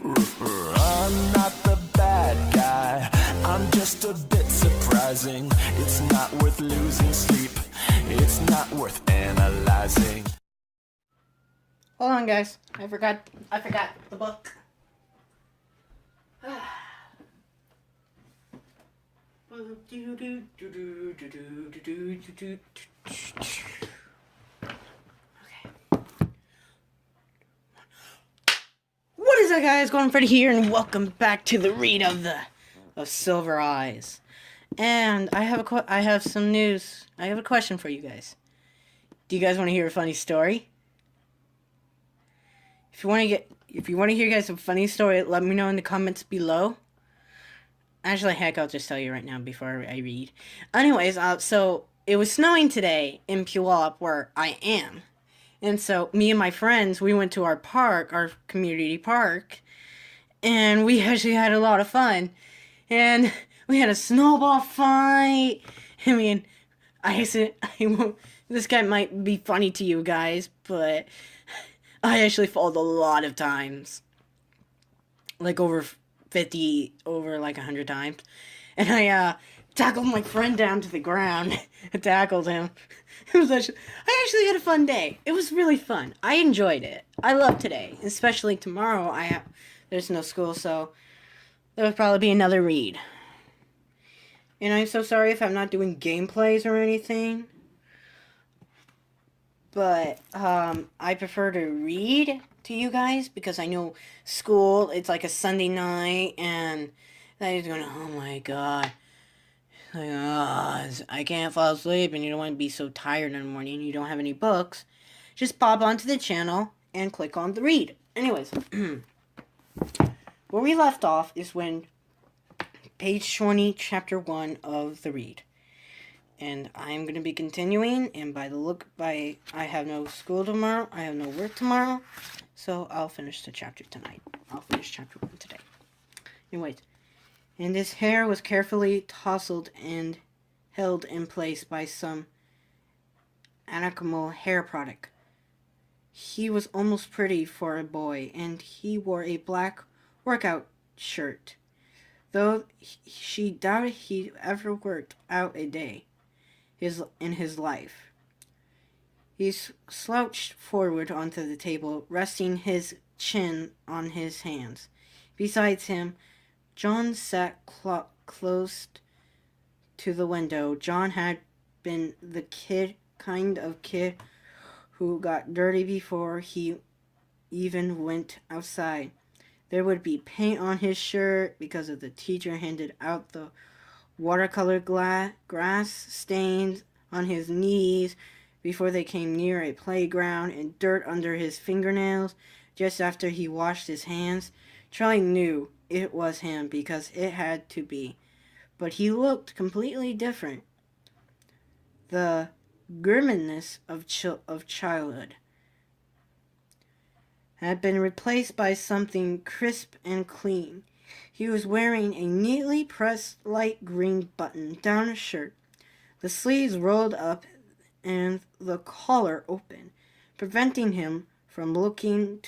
I'm not the bad guy, I'm just a bit surprising. It's not worth losing sleep, it's not worth analyzing. Hold on, guys. I forgot the book. What is up, guys? Golden Freddy here, and welcome back to the read of Silver Eyes. And I have some news. I have a question for you guys. Do you guys want to hear a funny story? If you want to hear guys a funny story, let me know in the comments below. Actually, heck, I'll just tell you right now before I read. Anyways, so it was snowing today in Puyallup, where I am. And so me and my friends, we went to our park, our community park, and we actually had a lot of fun. And we had a snowball fight. I mean, this guy might be funny to you guys, but I actually falled a lot of times. Like over 100 times. And I tackled my friend down to the ground. I tackled him. I actually had a fun day. It was really fun. I enjoyed it. I love today. Especially tomorrow. There's no school, so there will probably be another read. And I'm so sorry if I'm not doing gameplays or anything. But I prefer to read to you guys because I know school, it's like a Sunday night, and that is going, oh my god. Like, I can't fall asleep, and you don't want to be so tired in the morning and you don't have any books. Just pop onto the channel and click on the read. Anyways, where we left off is when page 20, chapter 1 of the read. And I'm going to be continuing, and I have no school tomorrow, I have no work tomorrow, so I'll finish the chapter tonight. I'll finish chapter 1 today. Anyways, and his hair was carefully tousled and held in place by some animal hair product. He was almost pretty for a boy, and he wore a black workout shirt, though she doubted he'd ever worked out a day in his life. He slouched forward onto the table, resting his chin on his hands. Beside him, John sat close to the window. John had been the kind of kid who got dirty before he even went outside. There would be paint on his shirt because of the teacher handed out the watercolor grass stains on his knees before they came near a playground, and dirt under his fingernails just after he washed his hands. Charlie knew it was him because it had to be, but he looked completely different. The grimness of childhood had been replaced by something crisp and clean. He was wearing a neatly pressed light green button-down shirt, the sleeves rolled up and the collar open, preventing him from looking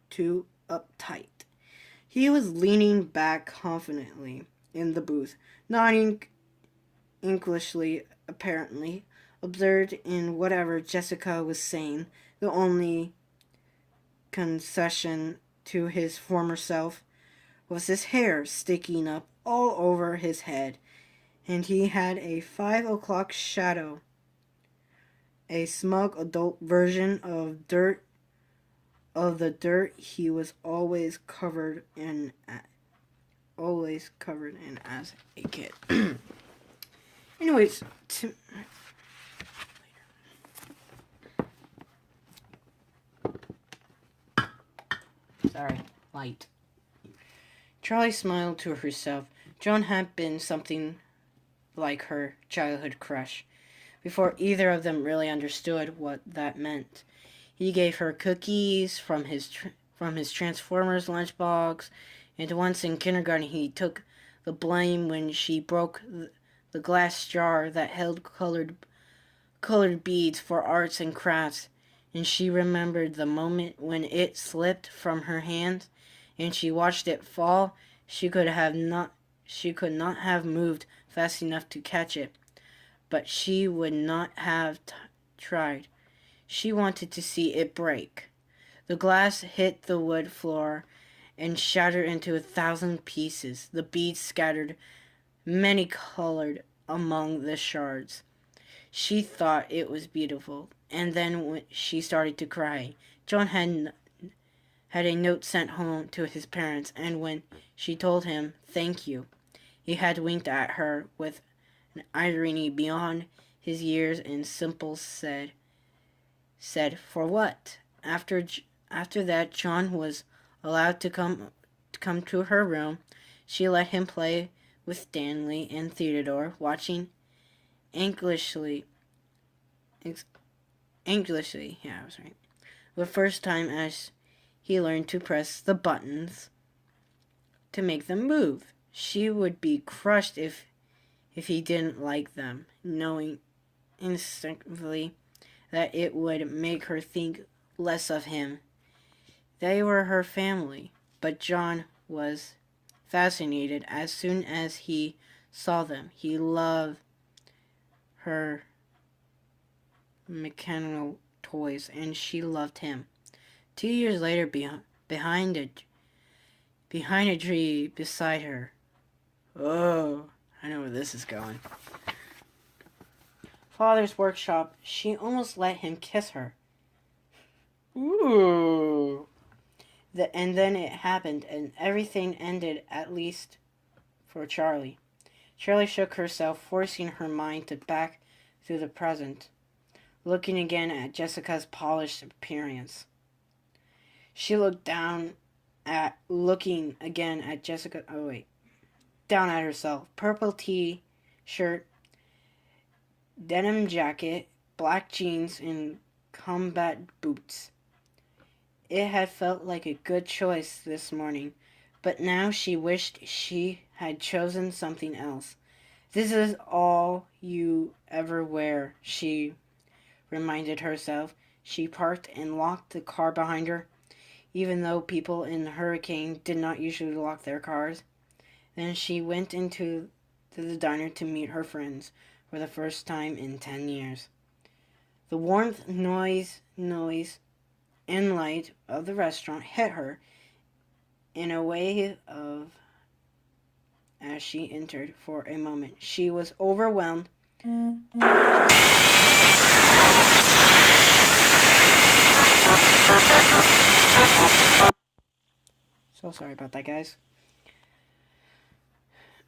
too uptight. He was leaning back confidently in the booth, nodding Englishly, apparently absorbed in whatever Jessica was saying, the only concession to his former self was his hair sticking up all over his head, and he had a 5 o'clock shadow, a smug adult version of the dirt he was always covered in as a kid. Anyways, sorry, light. Charlie smiled to herself. Joan had been something like her childhood crush, before either of them really understood what that meant. He gave her cookies from his Transformers lunchbox, and once in kindergarten he took the blame when she broke the glass jar that held colored beads for arts and crafts, and she remembered the moment when it slipped from her hands and she watched it fall. She could not have moved fast enough to catch it, but she would not have tried. She wanted to see it break. The glass hit the wood floor and shattered into 1,000 pieces. The beads scattered many-colored among the shards. She thought it was beautiful, and then when she started to cry. John had a note sent home to his parents, and when she told him thank you, he had winked at her with an irony beyond his years and simple said, "For what?" After that, John was allowed to come to her room. She let him play with Stanley and Theodore, watching anxiously. Yeah, I was right. The first time as he learned to press the buttons to make them move. She would be crushed if he didn't like them, knowing instinctively that it would make her think less of him. They were her family, but John was fascinated as soon as he saw them. He loved her mechanical toys, and she loved him. 2 years later, behind a tree beside her. Oh, I know where this is going. Father's workshop. She almost let him kiss her. Ooh. And then it happened, and everything ended, at least for Charlie. Charlie shook herself, forcing her mind to back to the present, looking again at Jessica's polished appearance. She looked looking again at Jessica. Oh, wait. Down at herself. Purple t-shirt, denim jacket, black jeans, and combat boots. It had felt like a good choice this morning, but now she wished she had chosen something else. This is all you ever wear, she reminded herself. She parked and locked the car behind her, even though people in Hurricane did not usually lock their cars. Then she went into the diner to meet her friends for the first time in 10 years. The warmth, noise, and light of the restaurant hit her in a wave of as she entered. For a moment she was overwhelmed. So sorry about that, guys.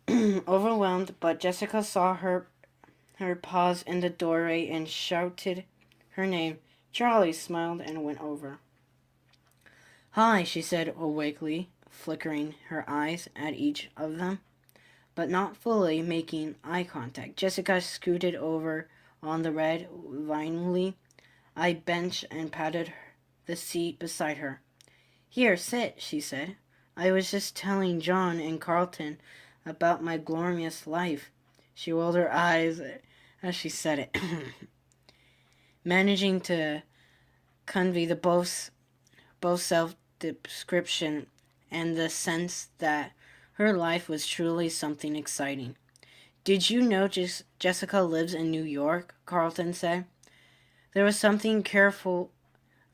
Overwhelmed, but Jessica saw her pause in the doorway and shouted her name. Charlie smiled and went over. "Hi," she said awakely, flickering her eyes at each of them, but not fully making eye contact. Jessica scooted over on the red vinyl bench and patted the seat beside her. "Here, sit," she said. "I was just telling John and Carlton about my glorious life." She rolled her eyes as she said it, managing to convey the both self-description and the sense that her life was truly something exciting. "Did you know Jessica lives in New York?" Carlton said. There was something careful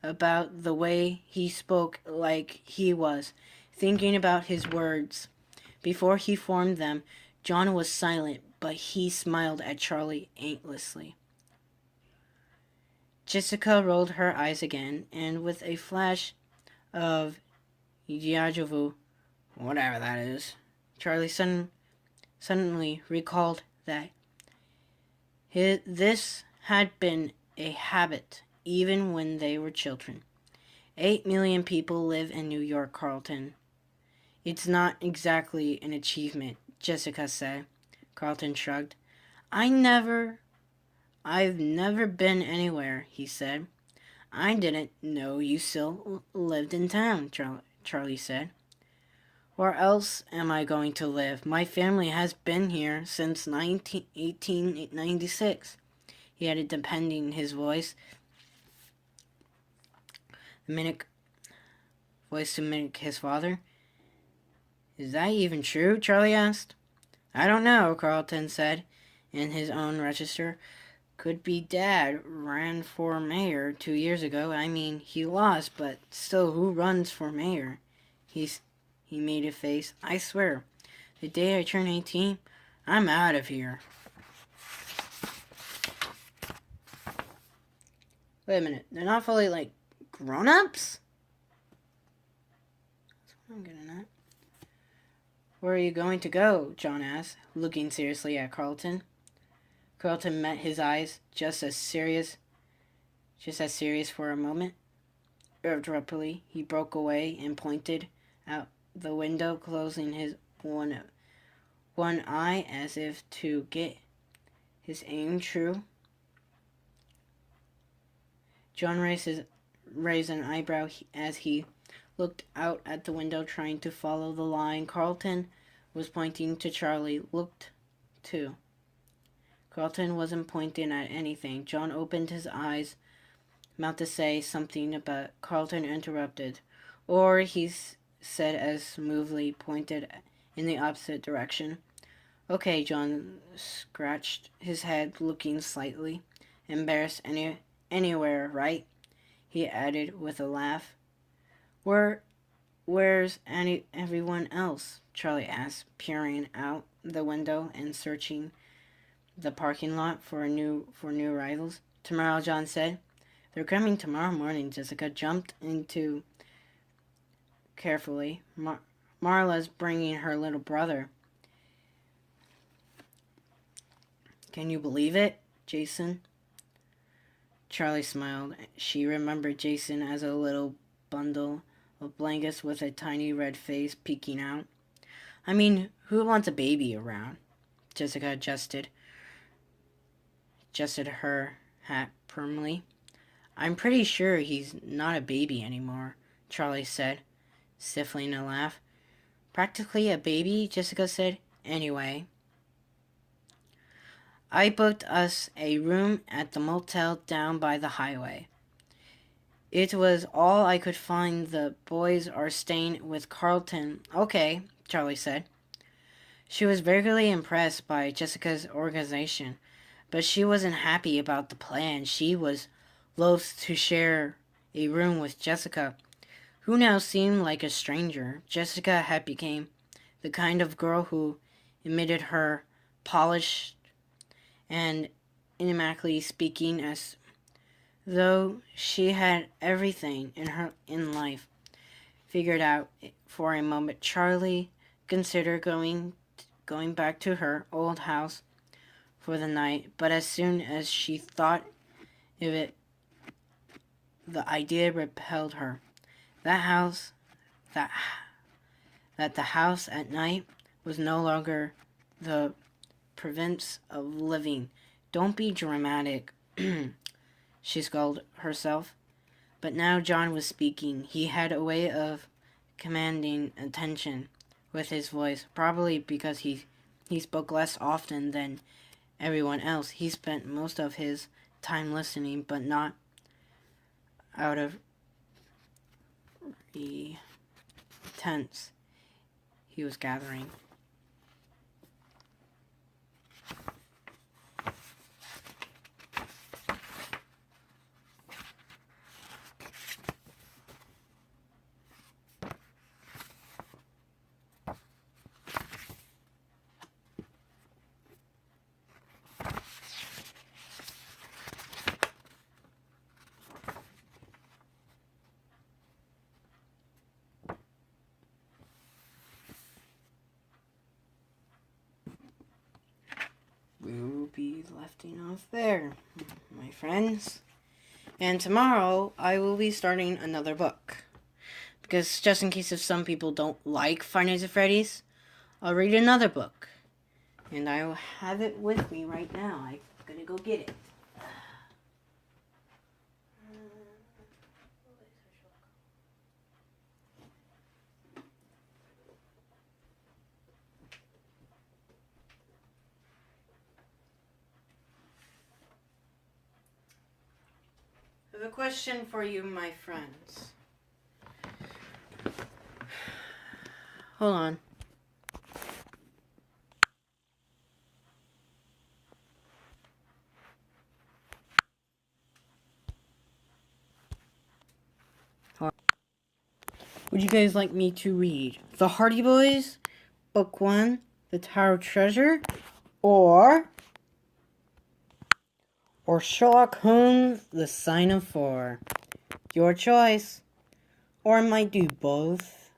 about the way he spoke, like he was thinking about his words before he formed them. John was silent, but he smiled at Charlie aimlessly. Jessica rolled her eyes again, and with a flash of déjà vu, whatever that is, Charlie suddenly recalled that this had been a habit even when they were children. 8 million people live in New York, Carlton. It's not exactly an achievement, Jessica said. Carlton shrugged. I've never been anywhere, he said. I didn't know you still lived in town, Charlie said. Where else am I going to live? My family has been here since 1896. He added, depending his voice. To mimic his father. Is that even true? Charlie asked. I don't know, Carlton said in his own register. Could be Dad ran for mayor 2 years ago. I mean, he lost, but still, who runs for mayor? He made a face. I swear, the day I turn 18, I'm out of here. Wait a minute, they're not fully, like, grown-ups? That's what I'm getting at. Where are you going to go? John asked, looking seriously at Carlton. Carlton met his eyes, just as serious for a moment. Abruptly, he broke away and pointed out the window, closing his one eye as if to get his aim true. John raised an eyebrow as he looked out at the window, trying to follow the line. Carlton was pointing to Charlie. Looked, too. Carlton wasn't pointing at anything. John opened his eyes, about to say something, but Carlton interrupted. Or, he said as smoothly, pointed in the opposite direction. Okay, John scratched his head, looking slightly embarrassed. Anywhere, right? He added with a laugh. Where's everyone else? Charlie asked, peering out the window and searching the parking lot for new arrivals. Tomorrow, John said. They're coming tomorrow morning. Jessica jumped into carefully. Marla's bringing her little brother. Can you believe it, Jason? Charlie smiled. She remembered Jason as a little bundle of blankets with a tiny red face peeking out. I mean, who wants a baby around? Jessica adjusted her hat firmly. I'm pretty sure he's not a baby anymore, Charlie said, stifling a laugh. Practically a baby, Jessica said. Anyway, I booked us a room at the motel down by the highway. It was all I could find. The boys are staying with Carlton. Okay, Charlie said. She was vaguely impressed by Jessica's organization, but she wasn't happy about the plan. She was loath to share a room with Jessica, who now seemed like a stranger. Jessica had become the kind of girl who emitted her polished and enigmatically speaking, as though she had everything in life figured out. For a moment, Charlie considered going back to her old house for the night, but as soon as she thought of it, the idea repelled her. The house at night was no longer the province of living. Don't be dramatic, she scolded herself. But now John was speaking. He had a way of commanding attention with his voice, probably because he spoke less often than everyone else. He spent most of his time listening, but not out of the tents he was gathering. We will be lefting off there, my friends. And tomorrow, I will be starting another book. Because just in case if some people don't like Five Nights at Freddy's, I'll read another book. And I will have it with me right now. I'm going to go get it. I have a question for you, my friends. Hold on. would you guys like me to read? The Hardy Boys, Book 1, The Tower of Treasure, or Sherlock Holmes, The Sign of Four? Your choice. Or I might do both.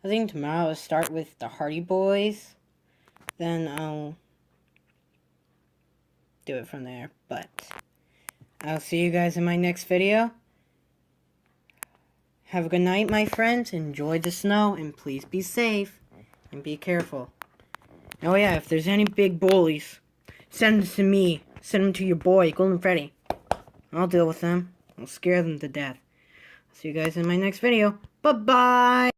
I think tomorrow I'll start with The Hardy Boys. Then I'll do it from there. But I'll see you guys in my next video. Have a good night, my friends. Enjoy the snow, and please be safe and be careful. Oh yeah, if there's any big bullies, send them to me. Send them to your boy, Golden Freddy. I'll deal with them. I'll scare them to death. See you guys in my next video. Bye-bye!